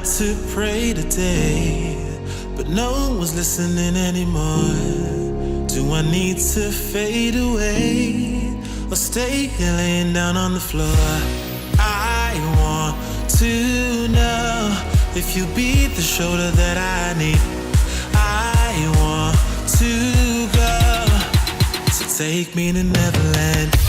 to pray today, but no one's listening anymore. Do I need to fade away or stay here laying down on the floor? I want to know if you'll be the shoulder that I need. I want to go, so take me to Neverland.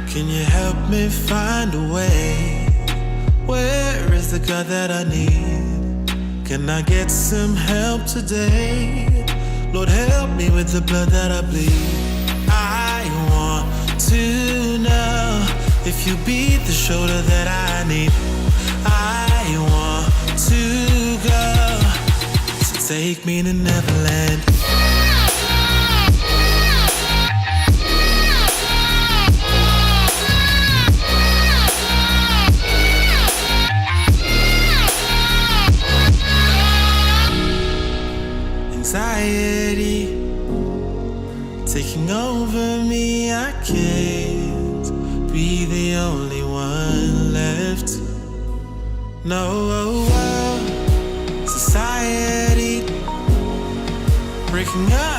Can you help me find a way? Where is the God that I need? Can I get some help today? Lord, help me with the blood that I bleed. I want to know if you be the shoulder that I need. I want to go, so take me to Neverland. Anxiety taking over me, I can't be the only one left. No, society breaking up.